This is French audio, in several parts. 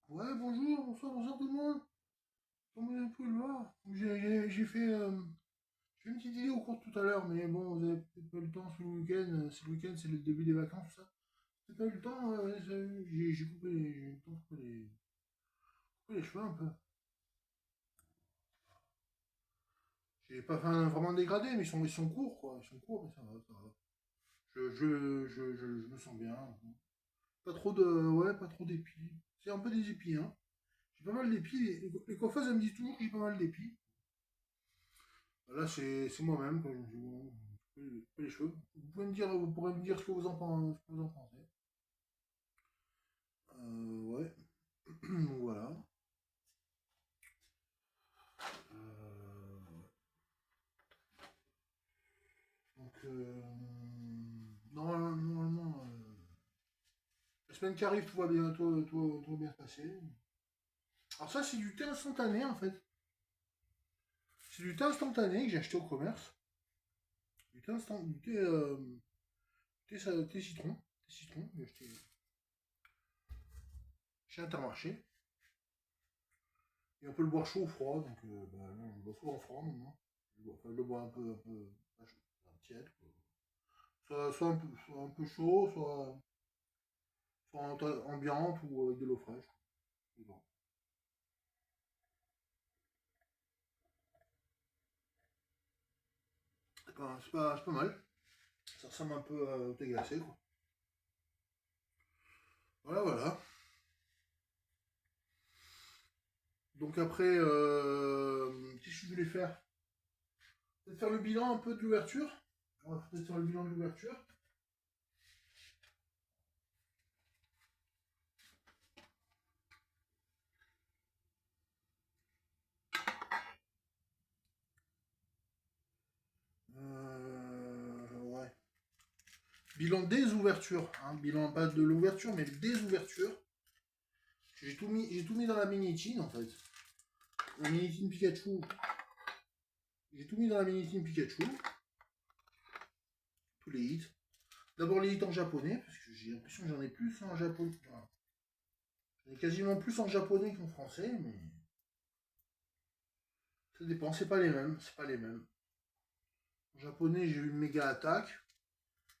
Ouais, bonjour, bonsoir tout le monde. Comme vous avez pu le voir, j'ai fait, j'ai fait une petite vidéo courte tout à l'heure, mais bon, vous avez peut-être pas eu le temps ce week-end. C'est le week-end, c'est le début des vacances, tout ça. J'ai pas eu le temps, j'ai eu le temps de couper les cheveux un peu. J'ai pas fait un vraiment dégradé, mais ils sont courts, quoi. Ils sont courts, mais ça va, ça va. Je me sens bien. Pas trop de, ouais, pas trop d'épis. C'est un peu des épis, hein. J'ai pas mal d'épis. Les coiffeuses, elles me disent toujours que j'ai pas mal d'épis. Là, c'est moi-même, quand je me dis, bon, je coupe les cheveux. Vous pourrez me dire ce que vous en pensez. Ce que vous en pensez. Ouais, donc voilà. Euh, donc, normalement, la semaine qui arrive, tout va bien, tout va bien se passer. Alors ça, c'est du thé instantané, en fait. C'est du thé instantané que j'ai acheté au commerce. Du thé instant, du thé, thé citron. Thé citron, j'ai acheté chez Intermarché. Et on peut le boire chaud ou froid, donc bah, là, je le bois souvent froid maintenant. Enfin, je le bois un peu pas chaud, un tiède, quoi. Soit un peu chaud, soit ambiante ou avec de l'eau fraîche. Et bon. C'est pas mal. Ça ressemble un peu au thé glacé, quoi. Voilà, voilà. Donc après, qu'est-ce que je voulais faire? Peut-être faire le bilan un peu de l'ouverture. On va peut-être faire le bilan de l'ouverture. Ouais. Bilan des ouvertures, hein. Bilan pas de l'ouverture, mais des ouvertures. J'ai tout mis dans la mini en fait. La mini Pikachu. J'ai tout mis dans la mini Pikachu. Tous les hits. D'abord les hits en japonais, parce que j'ai l'impression que j'en ai plus en japonais. Enfin, j'en ai quasiment plus en japonais qu'en français, mais ça dépend, c'est pas les mêmes. C'est pas les mêmes. En japonais, j'ai eu une méga attaque.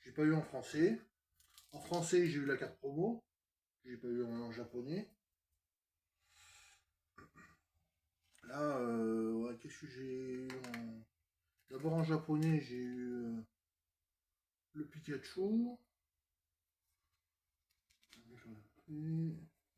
J'ai pas eu en français. En français, j'ai eu la carte promo. J'ai pas eu en japonais. Là, ouais, qu'est-ce que j'ai eu D'abord en japonais, j'ai eu le Pikachu.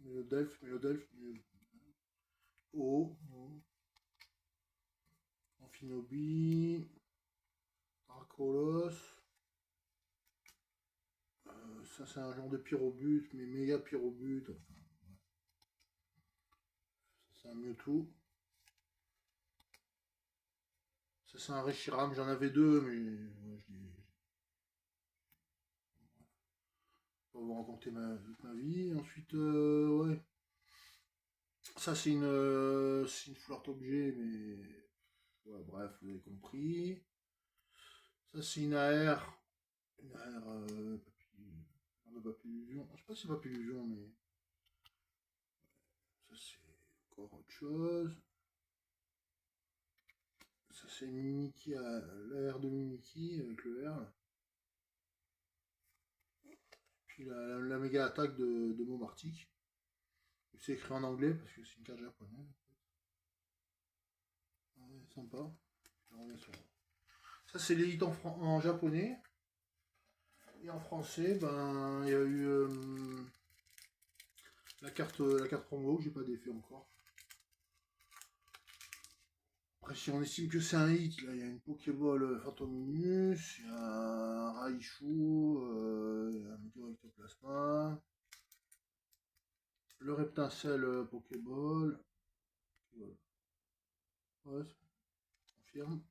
Mélodelph, O, Amphinobi, Paracolos. Ça, c'est un genre de pyrobut, mais méga pyrobut. Enfin, ça, c'est un Mewtwo. Ça, c'est un Reshiram. J'en avais deux, mais ouais, je vais pas vous raconter ma vie. Ensuite, ouais. Ça, c'est une fleur objet, mais ouais, bref, vous avez compris. Ça, c'est une AR. Une AR, Papillusion. Je sais pas si c'est Papillusion, mais ça, c'est encore autre chose. Ça, c'est Mimiki, l'AR de Mimiki avec le R. Puis la méga attaque de Momartic. C'est écrit en anglais parce que c'est une carte japonaise. Ouais, sympa. Je reviens sur. Ça, c'est les hits en japonais. Et en français, ben, il y a eu la carte promo, que j'ai pas défait encore. Après, si on estime que c'est un hit, là, il y a une Pokéball Phantominus, il y a un Raichu, il y a un Meteor Ectoplasma, le Reptincelle Pokéball. Voilà. Ouais, ça confirme.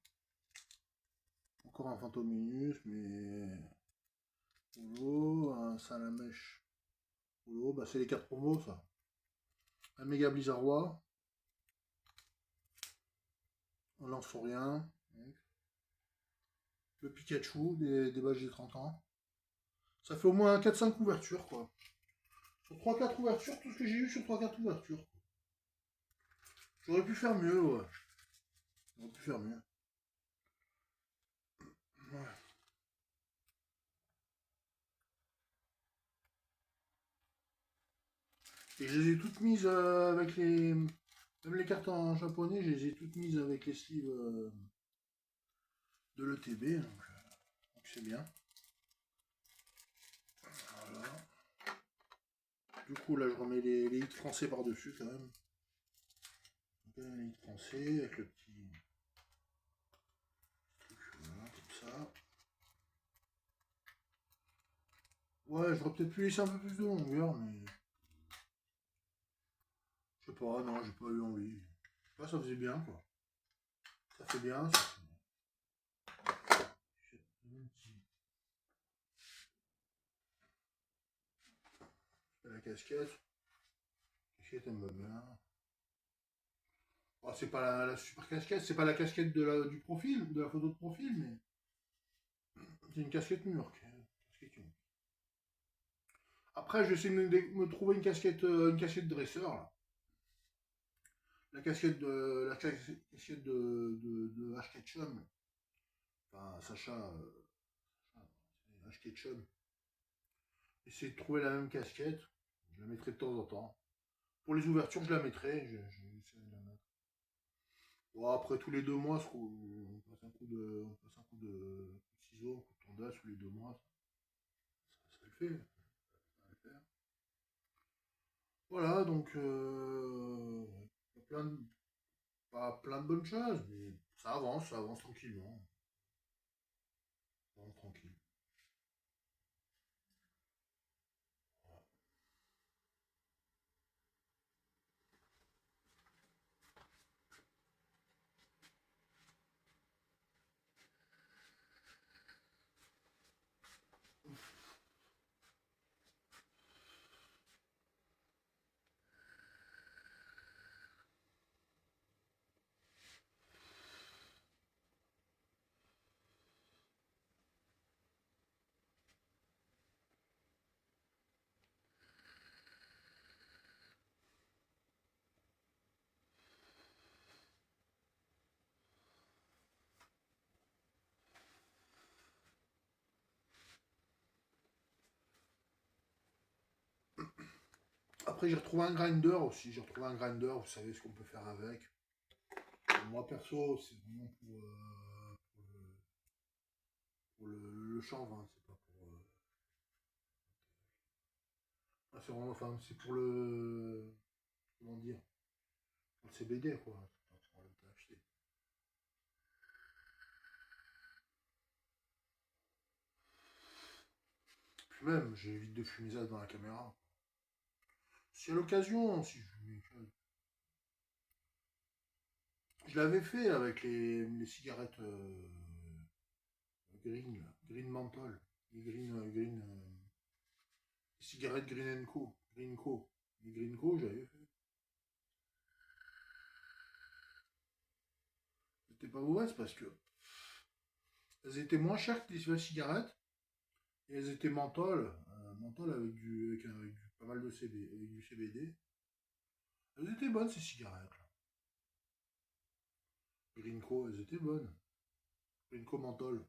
Encore un Phantominus, mais Holo, un Salamèche Holo, bah c'est les cartes promo ça. Un Méga Blizzardroid, on lance rien. Le Pikachu, des badges des 30 ans. Ça fait au moins 4-5 couvertures quoi. Sur 3-4 ouvertures, tout ce que j'ai eu sur 3-4 ouvertures. J'aurais pu faire mieux, ouais. J'aurais pu faire mieux. Ouais. Et je les ai toutes mises avec les... Même les cartes en japonais, je les ai toutes mises avec les sleeves de l'ETB. Donc c'est bien. Voilà. Du coup, là, je remets les hits français par-dessus, quand même. Donc, les hits français, avec le petit truc, voilà, comme ça. Ouais, j'aurais peut-être pu laisser un peu plus de longueur, mais... Je sais pas, non, j'ai pas eu envie. Là, ça faisait bien, quoi. Ça fait bien, ça fait... La casquette. La casquette, elle me va bien. Oh, c'est pas la super casquette, c'est pas la casquette du profil, de la photo de profil, mais c'est une casquette New York. Après, je vais essayer de me trouver une casquette dresseur, là. La casquette de Ash Ketchum. Enfin, Sacha, Ash Ketchum. Essayer de trouver la même casquette. Je la mettrai de temps en temps. Pour les ouvertures, je la mettrai. Je vais essayer de la mettre. Bon, après, tous les 2 mois, on passe un coup de ciseaux, un coup de tondeuse tous les 2 mois. Ça le fait. Ça va le faire. Voilà, donc, plein de, pas plein de bonnes choses, mais ça avance tranquillement. Ça avance tranquille. Après, j'ai retrouvé un grinder aussi. J'ai retrouvé un grinder, vous savez ce qu'on peut faire avec. Moi, perso, c'est vraiment pour le chanvre, hein, c'est pas pour. C'est vraiment, enfin, c'est pour le. Comment dire? Pour le CBD, quoi. C'est pas pour le acheter. Puis même, j'évite de fumer ça devant la caméra. Si à l'occasion, si je fumais. Je l'avais fait avec les cigarettes green, là, green menthol. Les les cigarettes Green Co. Green Co. Les Green Co, j'avais fait. C'était pas mauvais parce que elles étaient moins chères que les cigarettes et elles étaient menthol avec pas mal de avec du CBD. Elles étaient bonnes ces cigarettes là. Green Co, elles étaient bonnes. Green Co menthol.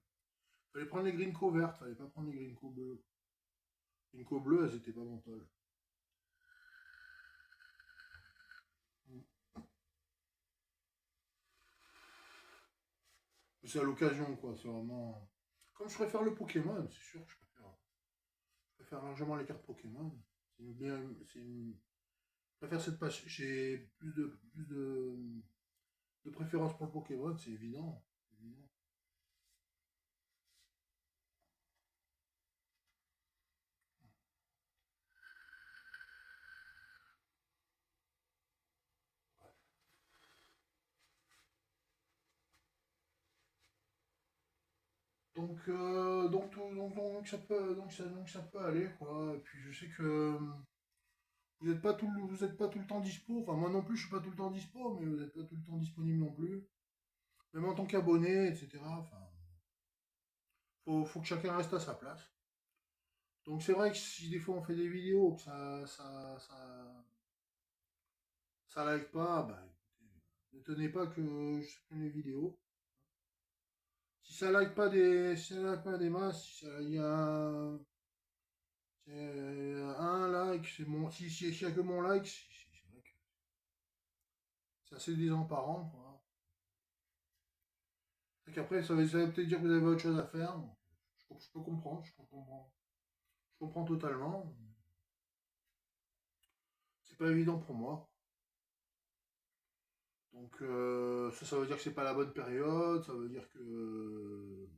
Fallait prendre les Green Co vertes, fallait pas prendre les Green Co bleues. Green Co bleues, elles étaient pas menthol. C'est à l'occasion quoi, c'est vraiment. Comme je préfère le Pokémon, c'est sûr que je préfère largement les cartes Pokémon. C'est une bien. Je préfère cette passion. J'ai de préférence pour le Pokémon, c'est évident. Évident. Donc ça peut aller, quoi. Et puis je sais que vous êtes pas tout le temps dispo. Enfin, moi non plus, je suis pas tout le temps dispo, mais vous n'êtes pas tout le temps disponible non plus. Même en tant qu'abonné, etc. Enfin, faut que chacun reste à sa place. Donc c'est vrai que si des fois on fait des vidéos, que ça like pas, bah écoutez, ne tenez pas que je supprime les vidéos. Si ça like pas des masses, si ça, il y a un like, c'est mon, s'il y a que mon like, c'est vrai que c'est assez désemparant, quoi. Et qu'après, ça veut peut-être dire que vous avez autre chose à faire. Je peux comprendre, je comprends totalement. C'est pas évident pour moi. Donc ça veut dire que c'est pas la bonne période, ça veut dire que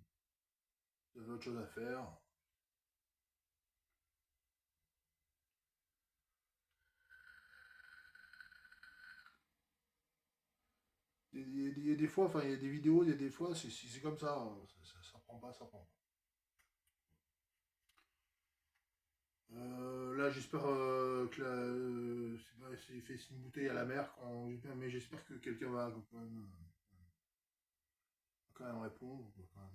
vous avez autre chose à faire. Il y a des fois, enfin il y a des vidéos, il y a des fois, c'est comme ça, hein. Ça prend pas, ça prend pas. Là, j'espère que c'est fait une bouteille à la mer, mais j'espère que quelqu'un va quand même répondre. Quand même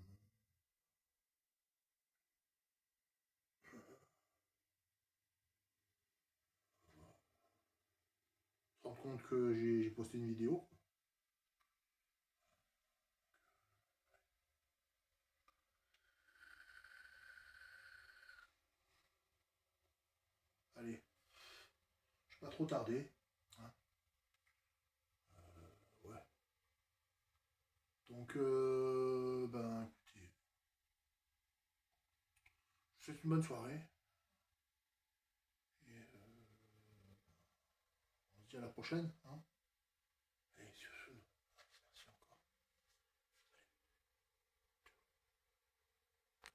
se rendre compte que j'ai posté une vidéo. Allez, je vais pas trop tarder, hein. Ouais. Donc, ben, écoutez, je vous souhaite une bonne soirée. Et on se dit à la prochaine, hein.